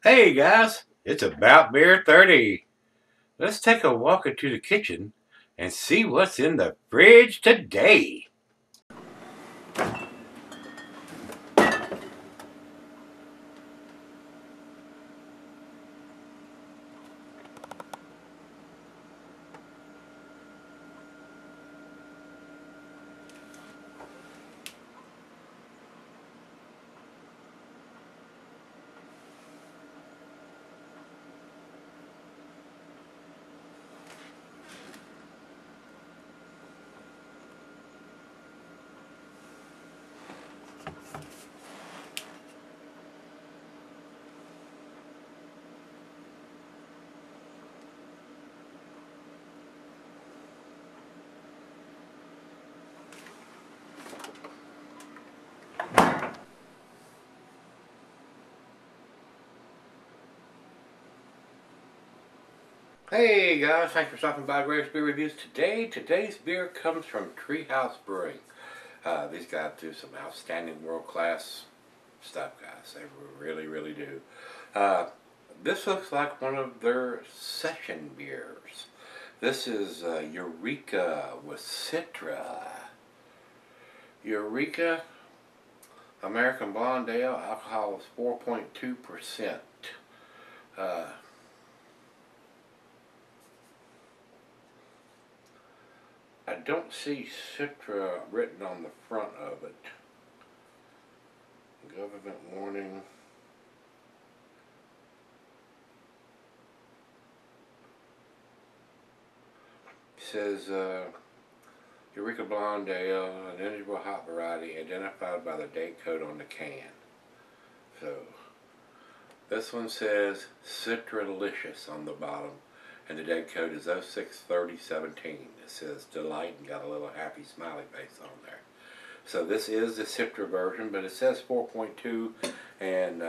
Hey guys, it's about beer 30. Let's take a walk into the kitchen and see what's in the fridge today. Hey guys, thanks for stopping by Gregsbeerreviews today. Today's beer comes from Treehouse Brewing. These guys do some outstanding world-class stuff, guys. They really do. Uh, this looks like one of their session beers. This is Eureka with Citra. Eureka American Blonde Ale, alcohol is 4.2%. I don't see Citra written on the front of it. Government warning. It says Eureka Blonde Ale, an eligible hop variety identified by the date code on the can. So this one says Citralicious on the bottom, and the date code is 06/30/17. It says delight and got a little happy smiley face on there. So this is the Citra version, but it says 4.2, and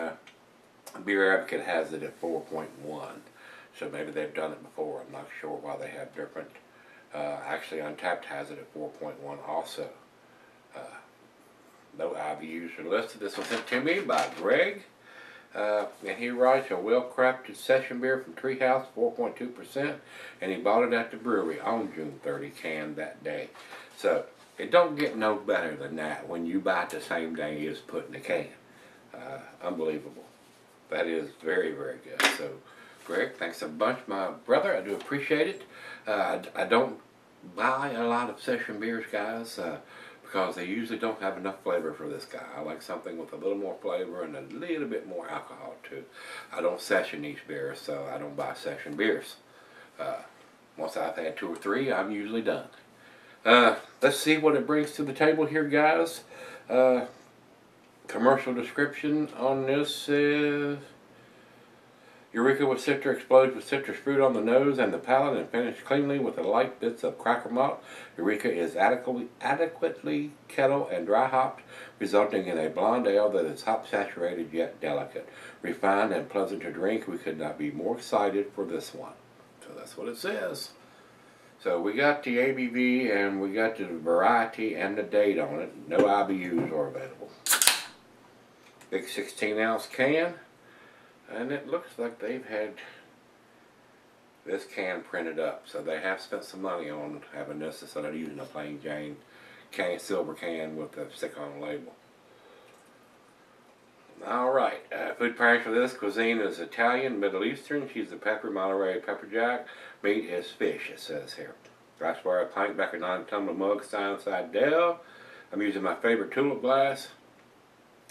Beer Advocate has it at 4.1. So maybe they've done it before. I'm not sure why they have different. Actually, Untapped has it at 4.1 also. No IBUs are listed. This was sent to me by Greg. And he writes, a well-crafted session beer from Treehouse, 4.2%, and he bought it at the brewery on June 30, canned that day. So it don't get no better than that when you buy it the same day as putting the can. Unbelievable. That is very good. So, Greg, thanks a bunch, my brother. I do appreciate it. I don't buy a lot of session beers, guys, because they usually don't have enough flavor for this guy. I like something with a little more flavor and a little bit more alcohol too. I don't session these beers, so I don't buy session beers. Once I've had 2 or 3, I'm usually done. Let's see what it brings to the table here, guys. Commercial description on this is Eureka with Citra explodes with citrus fruit on the nose and the palate and finished cleanly with the light bits of cracker malt. Eureka is adequately kettle and dry hopped, resulting in a blonde ale that is hop saturated yet delicate. Refined and pleasant to drink. We could not be more excited for this one. So that's what it says. So we got the ABV and we got the variety and the date on it. No IBUs are available. Big 16-ounce can. And it looks like they've had this can printed up. So they have spent some money on having this instead of using a plain Jane can, silver can with the stick-on label. Alright, food pairing for this cuisine is Italian, Middle Eastern. She's a pepper, Monterey pepper jack. Meat is fish, it says here. Glassware, pint, back a 9-tumbler mug, side Dell. I'm using my favorite tulip glass.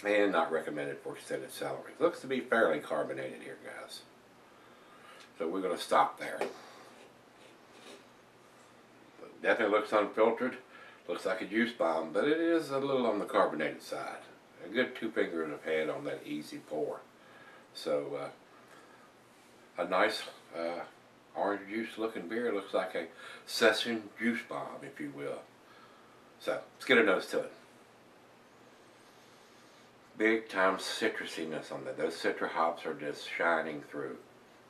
And not recommended for extended celery. Looks to be fairly carbonated here, guys. So we're going to stop there. But definitely looks unfiltered. Looks like a juice bomb, but it is a little on the carbonated side. A good 2 fingers of head on that easy pour. So a nice orange juice looking beer. Looks like a session juice bomb, if you will. So let's get a nose to it. Big time citrusiness on that. Those citra hops are just shining through.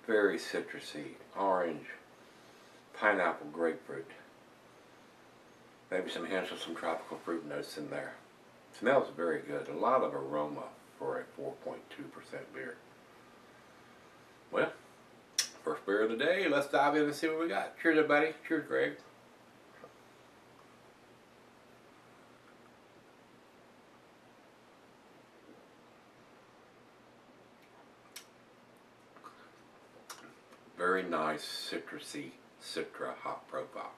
Very citrusy. Orange, pineapple, grapefruit. Maybe some hints of some tropical fruit notes in there. Smells very good. A lot of aroma for a 4.2% beer. beer of the day. Let's dive in and see what we got. Cheers, everybody. Cheers, Greg. Very nice citrusy Citra hop profile.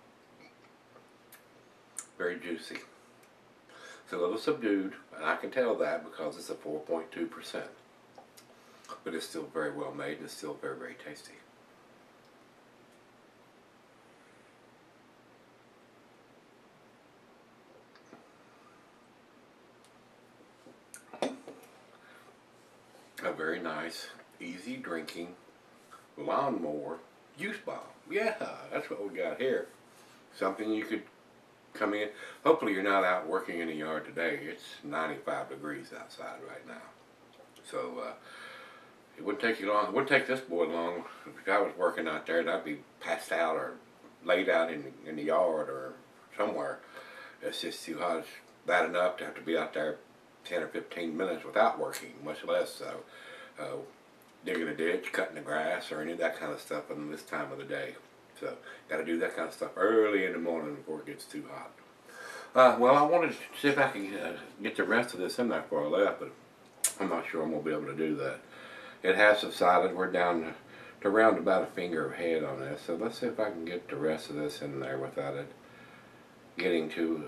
Very juicy. It's a little subdued, and I can tell that because it's a 4.2%. But it's still very well made, and it's still very, very tasty. A very nice, easy drinking lawnmower juice bomb. Yeah, that's what we got here. Something you could come in. Hopefully you're not out working in the yard today. It's 95 degrees outside right now. So it wouldn't take you long. It wouldn't take this boy long. If I was working out there, I'd be passed out or laid out in the yard or somewhere. It's just too hot. It's bad enough to have to be out there 10 or 15 minutes without working, much less digging a ditch, cutting the grass, or any of that kind of stuff in this time of the day. So, got to do that kind of stuff early in the morning before it gets too hot. Well, I wanted to see if I can get the rest of this in there before I left, but I'm not sure I'm going to be able to do that. It has subsided. We're down to around about a finger of head on this, so let's see if I can get the rest of this in there without it getting too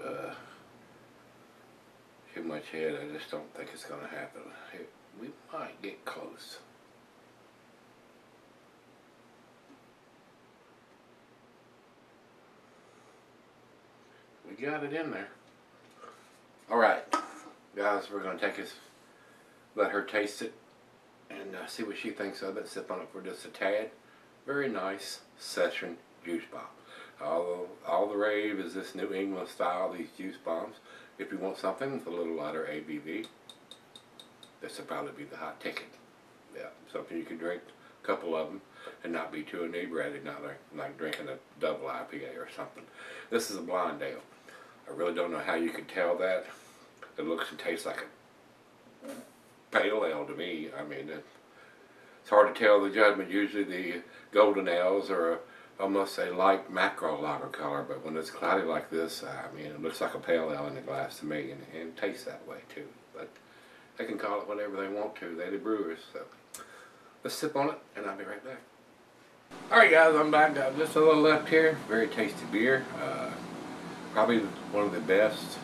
much head. I just don't think it's going to happen. We might get close. We got it in there. Alright, guys, we're going to take this, let her taste it, and see what she thinks of it. Sip on it for just a tad. Very nice session juice bomb. All the rave is this New England style, these juice bombs. If you want something with a little lighter ABV, this would probably be the hot ticket. Yeah, something you can drink, a couple of them, and not be too inebriated, not like drinking a double IPA or something. This is a blind ale. I really don't know how you can tell that. It looks and tastes like a pale ale to me. I mean, it's hard to tell the judgment. Usually the golden ales are almost a light macro lager color, but when it's cloudy like this, I mean, it looks like a pale ale in the glass to me, and it tastes that way too. But they can call it whatever they want to. They're the brewers. So let's sip on it, and I'll be right back. Alright guys, I'm back. Got just a little left here. Very tasty beer. Probably one of the best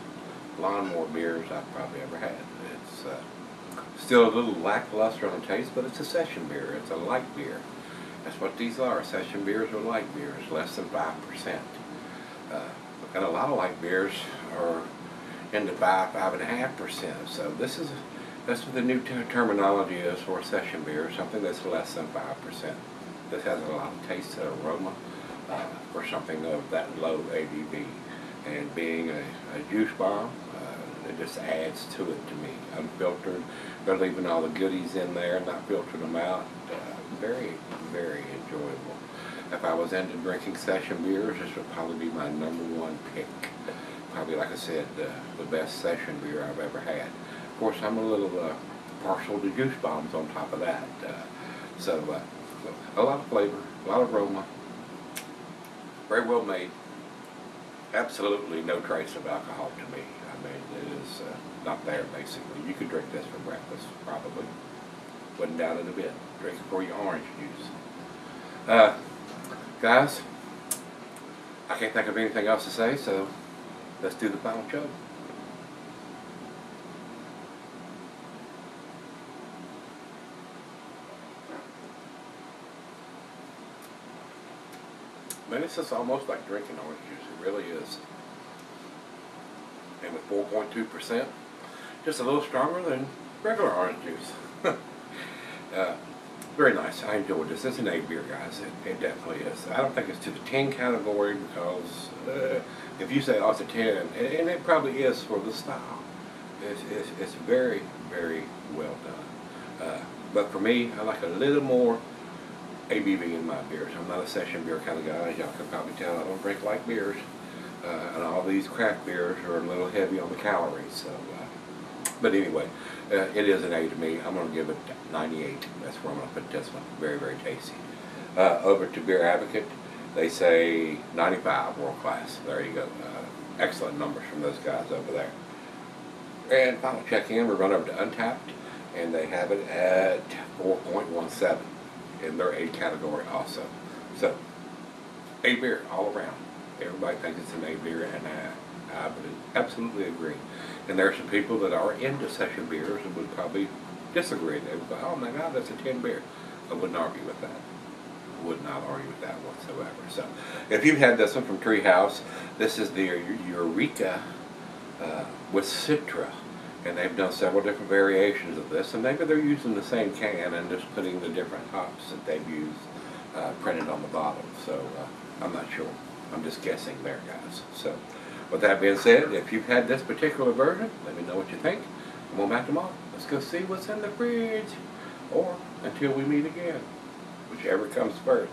lawnmower beers I've probably ever had. It's still a little lackluster on taste, but it's a session beer. It's a light beer. That's what these are. Session beers are light beers, less than 5%. And a lot of light beers are into 5.5%. So that's what the new terminology is for a session beer, something that's less than 5%. This has a lot of taste and aroma for something of that low ABV. And being a juice bomb, it just adds to it to me. Unfiltered, they're leaving all the goodies in there, not filtering them out. Very, very enjoyable. If I was into drinking session beers, this would probably be my #1 pick. Probably, like I said, the best session beer I've ever had. Of course, I'm a little partial to juice bombs on top of that. So a lot of flavor, a lot of aroma, very well made. Absolutely no trace of alcohol to me. I mean, it is not there, basically. You could drink this for breakfast, probably. Wouldn't doubt it a bit. Drink it for your orange juice. Guys, I can't think of anything else to say, so let's do the final chug. Man, it's just almost like drinking orange juice. It really is. And with 4.2%, just a little stronger than regular orange juice. Very nice. I enjoyed this. It's an A beer, guys. It definitely is. I don't think it's to the 10 category because if you say, oh, it's a 10, and it probably is for the style. It's very, very well done. But for me, I like a little more ABV in my beers. I'm not a session beer kind of guy. As y'all can probably tell, I don't drink light beers. And all these craft beers are a little heavy on the calories. So, but anyway, it is an A to me. I'm going to give it 98. That's where I'm going to put this one. Very, very tasty. Over to Beer Advocate, they say 95, world class. There you go. Excellent numbers from those guys over there. And final check-in, we run over to Untapped, and they have it at 4.17 in their A category also. So, A beer all around. Everybody thinks it's an A beer, and I would absolutely agree. And there are some people that are into session beers and would probably disagree. They would go, oh my God, that's a 10 beer. I wouldn't argue with that. Would not argue with that whatsoever. So, if you've had this one from Treehouse, this is the Eureka with Citra, and they've done several different variations of this, and maybe they're using the same can and just putting the different hops that they've used printed on the bottom. So, I'm not sure. I'm just guessing there, guys. So, with that being said, if you've had this particular version, let me know what you think. Come on back tomorrow. Let's go see what's in the fridge. Or until we meet again. Whichever comes first.